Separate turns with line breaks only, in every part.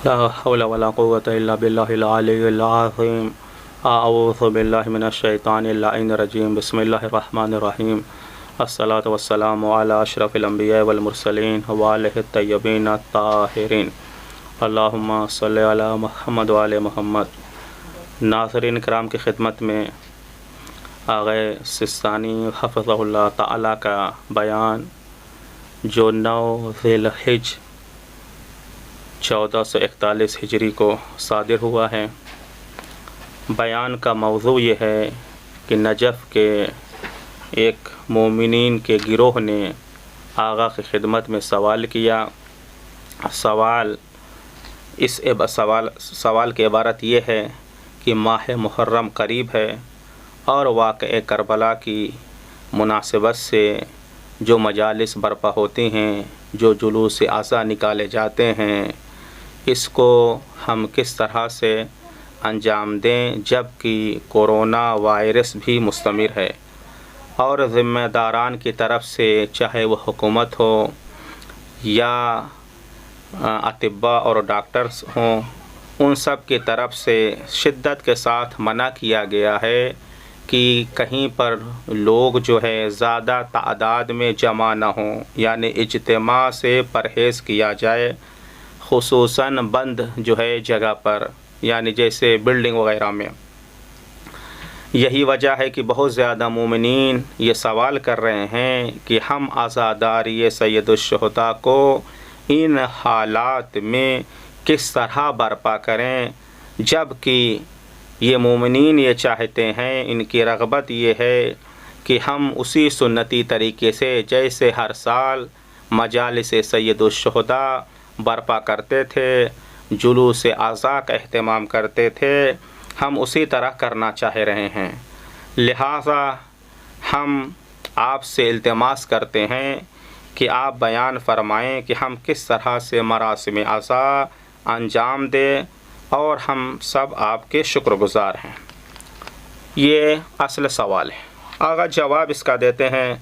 لا حول ولا قوة إلا بالله العلي العظيم. أعوذ بالله من الشيطان اللعين الرجيم. بسم الله الرحمن الرحيم. الصلاة والسلام على أشرف الأنبياء والمرسلين وآله الطيبين الطاهرين. اللهم صل على محمد وآل محمد. ناظرین کرام کی خدمت میں آغا سستانی حفظہ اللہ تعالیٰ کا بیان جو 9 ذی الحجہ 1441 ہجری کو صادر ہوا ہے. بیان کا موضوع یہ ہے کہ نجف کے ایک مومنین کے گروہ نے آقا کی خدمت میں سوال کیا. سوال کی عبارت یہ ہے کہ ماہ محرم قریب ہے اور واقعہ کربلا کی مناسبت سے جو مجالس برپا ہوتی ہیں، جو جلوس اعضاء نکالے جاتے ہیں، اس کو ہم کس طرح سے انجام دیں جبکہ کورونا وائرس بھی مستمر ہے اور ذمہ داران کی طرف سے چاہے وہ حکومت ہو یا اطباء اور ڈاکٹرز ہوں، ان سب کی طرف سے شدت کے ساتھ منع کیا گیا ہے کہ کہیں پر لوگ جو ہے زیادہ تعداد میں جمع نہ ہوں، یعنی اجتماع سے پرہیز کیا جائے، خصوصاً بند جو ہے جگہ پر، یعنی جیسے بلڈنگ وغیرہ میں. یہی وجہ ہے کہ بہت زیادہ مومنین یہ سوال کر رہے ہیں کہ ہم عزاداری سید الشہداء کو ان حالات میں کس طرح برپا کریں، جبکہ یہ مومنین یہ چاہتے ہیں، ان کی رغبت یہ ہے کہ ہم اسی سنتی طریقے سے جیسے ہر سال مجالس سید الشہداء برپا کرتے تھے، جلوس اعضاء کا اہتمام کرتے تھے، ہم اسی طرح کرنا چاہ رہے ہیں. لہٰذا ہم آپ سے التماس کرتے ہیں کہ آپ بیان فرمائیں کہ ہم کس طرح سے مراسم عزاء انجام دیں اور ہم سب آپ کے شکر گزار ہیں. یہ اصل سوال ہے. آگا جواب اس کا دیتے ہیں،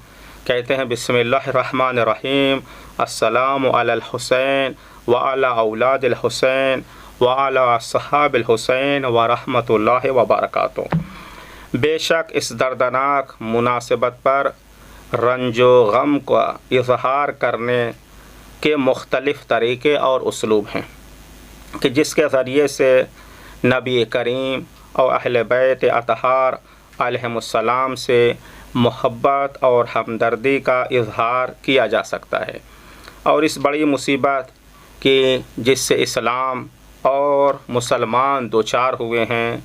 کہتے ہیں بسم اللہ الرحمن الرحیم. السلام علی الحسین وعلی اولاد الحسین وعلی اصحاب الحسین ورحمۃ اللہ وبرکاتہ. بے شک اس دردناک مناسبت پر رنج و غم کا اظہار کرنے کے مختلف طریقے اور اسلوب ہیں کہ جس کے ذریعے سے نبی کریم اور اہل بیت اطہار علیہم السلام سے محبت اور ہمدردی کا اظہار کیا جا سکتا ہے. اور اس بڑی مصیبت کہ جس سے اسلام اور مسلمان دوچار ہوئے ہیں،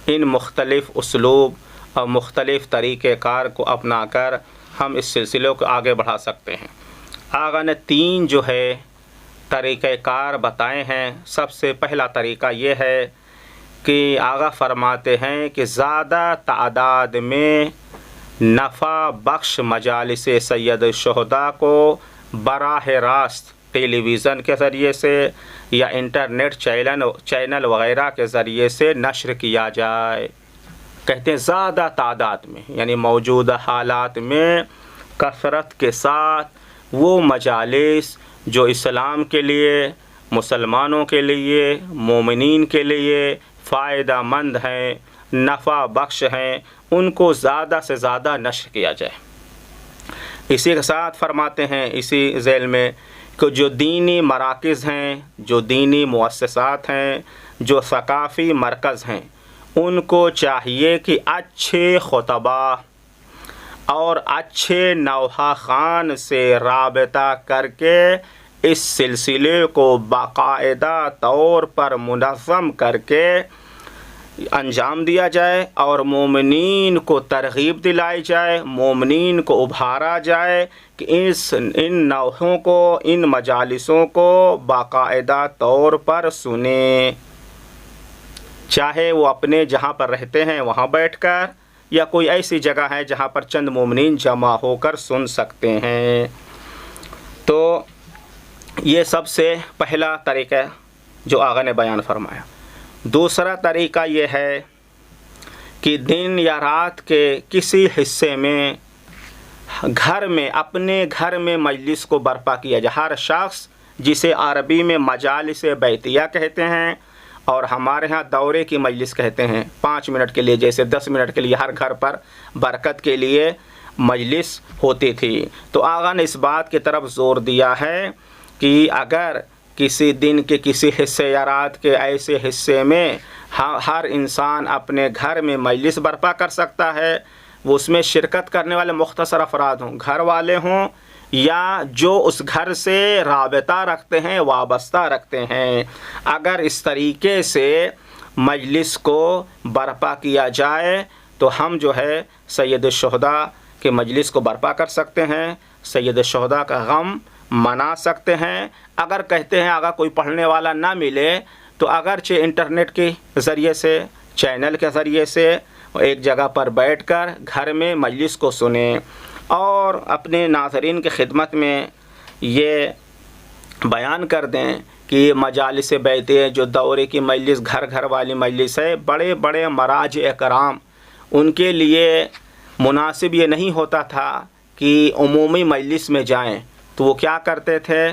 ان مختلف اسلوب اور مختلف طریقہ کار کو اپنا کر ہم اس سلسلے کو آگے بڑھا سکتے ہیں. آقا نے 3 جو ہے طریقہ کار بتائے ہیں. سب سے پہلا طریقہ یہ ہے کہ آقا فرماتے ہیں کہ زیادہ تعداد میں نفع بخش مجالس سید الشہداء کو براہ راست ٹیلی ویژن کے ذریعے سے یا انٹرنیٹ چینل وغیرہ کے ذریعے سے نشر کیا جائے. کہتے ہیں زیادہ تعداد میں، یعنی موجودہ حالات میں کثرت کے ساتھ وہ مجالس جو اسلام کے لیے، مسلمانوں کے لیے، مومنین کے لیے فائدہ مند ہیں، نفع بخش ہیں، ان کو زیادہ سے زیادہ نشر کیا جائے. اسی کے ساتھ فرماتے ہیں اسی ذیل میں کہ جو دینی مراکز ہیں، جو دینی مؤسسات ہیں، جو ثقافتی مرکز ہیں، ان کو چاہیے کہ اچھے خطباء اور اچھے نوحہ خوان سے رابطہ کر کے اس سلسلے کو باقاعدہ طور پر منظم کر کے انجام دیا جائے اور مومنین کو ترغیب دلائی جائے، مومنین کو ابھارا جائے کہ ان نوحوں کو، ان مجالسوں کو باقاعدہ طور پر سنیں، چاہے وہ اپنے جہاں پر رہتے ہیں وہاں بیٹھ کر یا کوئی ایسی جگہ ہے جہاں پر چند مومنین جمع ہو کر سن سکتے ہیں. تو یہ سب سے پہلا طریقہ جو آقا نے بیان فرمایا. دوسرا طریقہ یہ ہے کہ دن یا رات کے کسی حصے میں گھر میں، اپنے گھر میں مجلس کو برپا کیا جائے. ہر شخص جسے عربی میں مجالس بیتیہ کہتے ہیں اور ہمارے ہاں دورے کی مجلس کہتے ہیں. 5 منٹ کے لیے جیسے 10 منٹ کے لیے ہر گھر پر برکت کے لیے مجلس ہوتی تھی. تو آقا نے اس بات کی طرف زور دیا ہے کہ اگر کسی دن کے کسی حصے یا رات کے ایسے حصے میں ہر انسان اپنے گھر میں مجلس برپا کر سکتا ہے، وہ اس میں شرکت کرنے والے مختصر افراد ہوں، گھر والے ہوں یا جو اس گھر سے رابطہ رکھتے ہیں، وابستہ رکھتے ہیں، اگر اس طریقے سے مجلس کو برپا کیا جائے تو ہم جو ہے سید الشہداء کے مجلس کو برپا کر سکتے ہیں، سید الشہداء کا غم منا سکتے ہیں. اگر کہتے ہیں اگر کوئی پڑھنے والا نہ ملے تو اگرچہ انٹرنیٹ کے ذریعے سے، چینل کے ذریعے سے ایک جگہ پر بیٹھ کر گھر میں مجلس کو سنیں. اور اپنے ناظرین کی خدمت میں یہ بیان کر دیں کہ مجالس بیتیہ جو دورے کی مجلس، گھر گھر والی مجلس ہے، بڑے بڑے مراجع کرام ان کے لیے مناسب یہ نہیں ہوتا تھا کہ عمومی مجلس میں جائیں، تو وہ کیا کرتے تھے،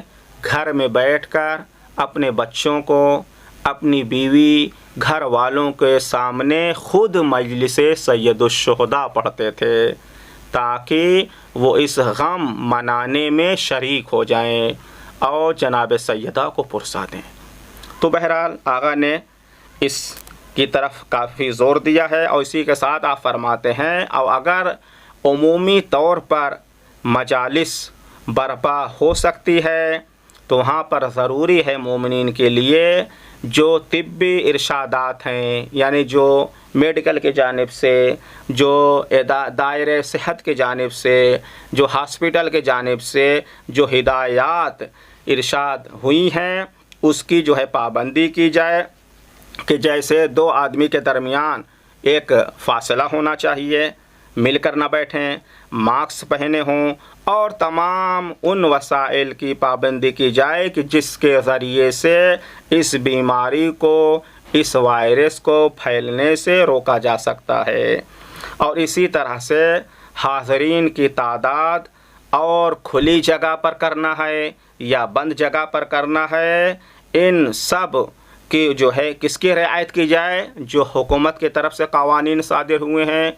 گھر میں بیٹھ کر اپنے بچوں کو، اپنی بیوی، گھر والوں کے سامنے خود مجلس سید الشہداء پڑھتے تھے تاکہ وہ اس غم منانے میں شریک ہو جائیں اور جناب سیدہ کو پرسا دیں. تو بہرحال آقا نے اس کی طرف کافی زور دیا ہے. اور اسی کے ساتھ آپ فرماتے ہیں اور اگر عمومی طور پر مجالس برپا ہو سکتی ہے تو وہاں پر ضروری ہے مومنین کے لیے جو طبی ارشادات ہیں، یعنی جو میڈیکل کی جانب سے، جو دائرہ صحت کی جانب سے، جو ہاسپٹل کی جانب سے جو ہدایات ارشاد ہوئی ہیں اس کی جو ہے پابندی کی جائے کہ جیسے 2 آدمی کے درمیان ایک فاصلہ ہونا چاہیے، مل کر نہ بیٹھیں، ماسک پہنے ہوں اور تمام ان وسائل کی پابندی کی جائے کہ جس کے ذریعے سے اس بیماری کو، اس وائرس کو پھیلنے سے روکا جا سکتا ہے. اور اسی طرح سے حاضرین کی تعداد اور کھلی جگہ پر کرنا ہے یا بند جگہ پر کرنا ہے، ان سب کی جو ہے کس کی رعایت کی جائے، جو حکومت کی طرف سے قوانین صادر ہوئے ہیں،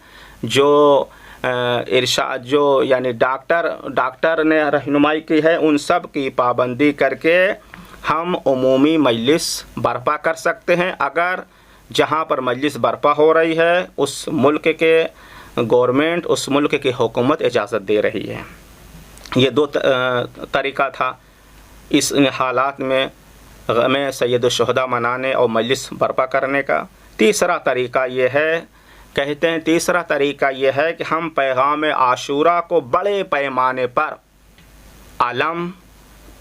جو ارشاد جو یعنی ڈاکٹر نے رہنمائی کی ہے، ان سب کی پابندی کر کے ہم عمومی مجلس برپا کر سکتے ہیں اگر جہاں پر مجلس برپا ہو رہی ہے اس ملک کے گورنمنٹ، اس ملک کی حکومت اجازت دے رہی ہے. یہ 2 طریقہ تھا اس حالات میں سید الشہداء منانے اور مجلس برپا کرنے کا. تیسرا طریقہ یہ ہے، کہتے ہیں تیسرا طریقہ یہ ہے کہ ہم پیغام عاشوراء کو بڑے پیمانے پر علم،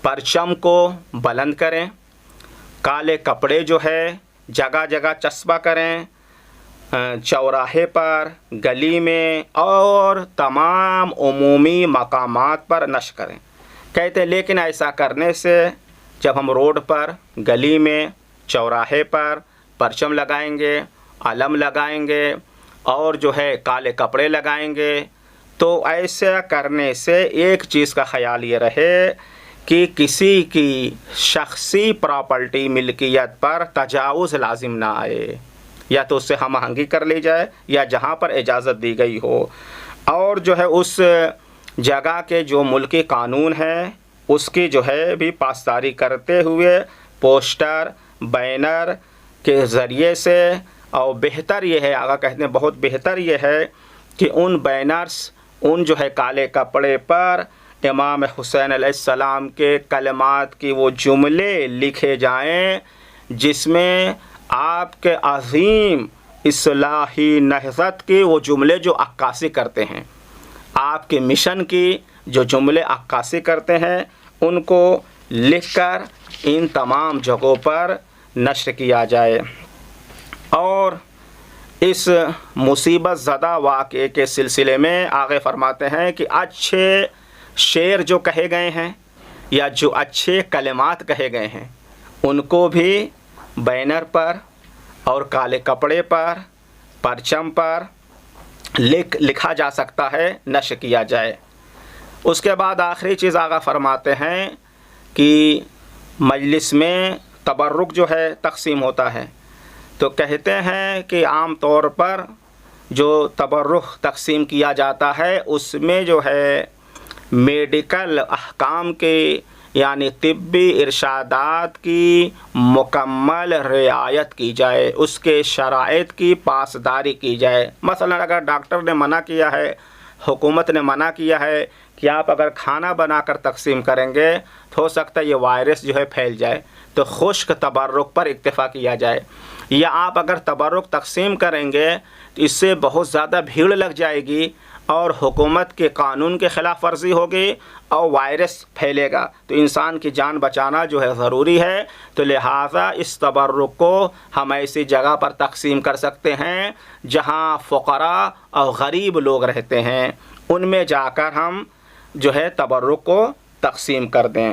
پرچم کو بلند کریں، کالے کپڑے جو ہے جگہ جگہ چسپاں کریں، چوراہے پر، گلی میں اور تمام عمومی مقامات پر نشر کریں. کہتے ہیں لیکن ایسا کرنے سے جب ہم روڈ پر، گلی میں، چوراہے پر پرچم لگائیں گے، علم لگائیں گے اور جو ہے کالے کپڑے لگائیں گے تو ایسا کرنے سے ایک چیز کا خیال یہ رہے کہ کسی کی شخصی پراپرٹی ملکیت پر تجاوز لازم نہ آئے، یا تو اس سے ہم آہنگی کر لی جائے یا جہاں پر اجازت دی گئی ہو، اور جو ہے اس جگہ کے جو ملکی قانون ہیں اس کی جو ہے بھی پاسداری کرتے ہوئے پوسٹر، بینر کے ذریعے سے. اور بہتر یہ ہے، آقا کہتے ہیں بہت بہتر یہ ہے کہ ان بینرز، ان جو ہے کالے کپڑے پر امام حسین علیہ السلام کے کلمات کی وہ جملے لکھے جائیں جس میں آپ کے عظیم اصلاحی نہضت کی وہ جملے جو عکاسی کرتے ہیں، آپ کے مشن کی جو جملے عکاسی کرتے ہیں، ان کو لکھ کر ان تمام جگہوں پر نشر کیا جائے. اور اس مصیبت زدہ واقعے کے سلسلے میں آگے فرماتے ہیں کہ اچھے شعر جو کہے گئے ہیں یا جو اچھے کلمات کہے گئے ہیں ان کو بھی بینر پر اور کالے کپڑے پر، پرچم پر لکھا جا سکتا ہے، نشر کیا جائے. اس کے بعد آخری چیز آقا فرماتے ہیں کہ مجلس میں تبرک جو ہے تقسیم ہوتا ہے، تو کہتے ہیں کہ عام طور پر جو تبرک تقسیم کیا جاتا ہے اس میں جو ہے میڈیکل احکام کے یعنی طبی ارشادات کی مکمل رعایت کی جائے، اس کے شرائط کی پاسداری کی جائے۔ مثلا اگر ڈاکٹر نے منع کیا ہے، حکومت نے منع کیا ہے کہ آپ اگر کھانا بنا کر تقسیم کریں گے تو ہو سکتا ہے یہ وائرس جو ہے پھیل جائے، تو خشک تبرک پر اکتفا کیا جائے۔ یا آپ اگر تبرک تقسیم کریں گے تو اس سے بہت زیادہ بھیڑ لگ جائے گی اور حکومت کے قانون کے خلاف ورزی ہوگی اور وائرس پھیلے گا، تو انسان کی جان بچانا جو ہے ضروری ہے، تو لہٰذا اس تبرک کو ہم ایسی جگہ پر تقسیم کر سکتے ہیں جہاں فقراء اور غریب لوگ رہتے ہیں، ان میں جا کر ہم جو ہے تبرک کو تقسیم کر دیں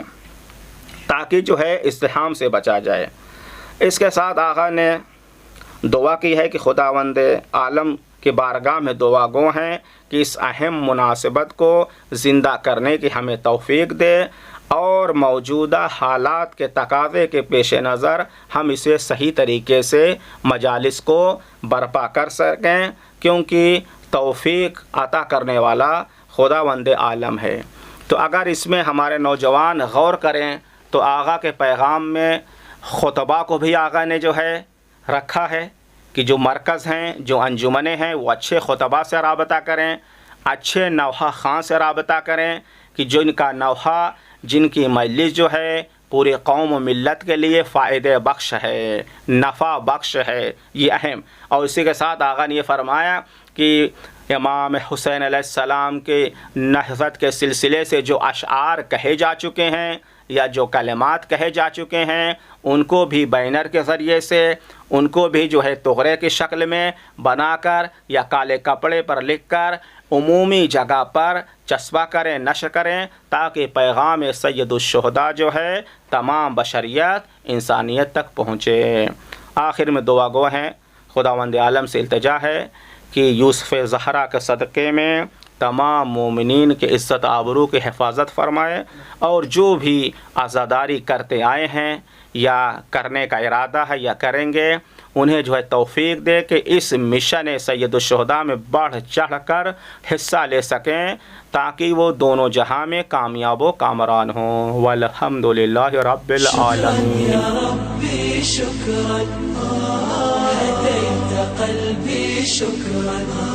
تاکہ جو ہے ازدحام سے بچا جائے۔ اس کے ساتھ آقا نے دعا کی ہے کہ خداوند عالم کی بارگاہ میں دعا گو ہیں کہ اس اہم مناسبت کو زندہ کرنے کی ہمیں توفیق دے اور موجودہ حالات کے تقاضے کے پیش نظر ہم اسے صحیح طریقے سے مجالس کو برپا کر سکیں، کیونکہ توفیق عطا کرنے والا خداوند عالم ہے۔ تو اگر اس میں ہمارے نوجوان غور کریں تو آقا کے پیغام میں خطبہ کو بھی آقا نے جو ہے رکھا ہے کہ جو مرکز ہیں، جو انجمنیں ہیں، وہ اچھے خطبہ سے رابطہ کریں، اچھے نوحہ خاں سے رابطہ کریں کہ جن کا نوحہ، جن کی مجلس جو ہے پوری قوم و ملت کے لیے فائدہ بخش ہے، نفع بخش ہے، یہ اہم۔ اور اسی کے ساتھ آقا نے یہ فرمایا کہ امام حسین علیہ السلام کے نہضت کے سلسلے سے جو اشعار کہے جا چکے ہیں یا جو کلمات کہے جا چکے ہیں ان کو بھی بینر کے ذریعے سے، ان کو بھی جو ہے تغرے کی شکل میں بنا کر یا کالے کپڑے پر لکھ کر عمومی جگہ پر چسپاں کریں، نشر کریں، تاکہ پیغام سید الشہداء جو ہے تمام بشریت انسانیت تک پہنچے۔ آخر میں دعا گو ہیں، خداوند عالم سے التجا ہے کہ یوسف زہرا کے صدقے میں تمام مومنین کے عزت آبرو کی حفاظت فرمائے، اور جو بھی عزاداری کرتے آئے ہیں یا کرنے کا ارادہ ہے یا کریں گے انہیں جو ہے توفیق دے کہ اس مشن سید الشہداء میں بڑھ چڑھ کر حصہ لے سکیں تاکہ وہ دونوں جہاں میں کامیاب و کامران ہوں۔ والحمدللہ رب العالمین۔ یا ربی شکرا، ہدیت قلبی شکرا۔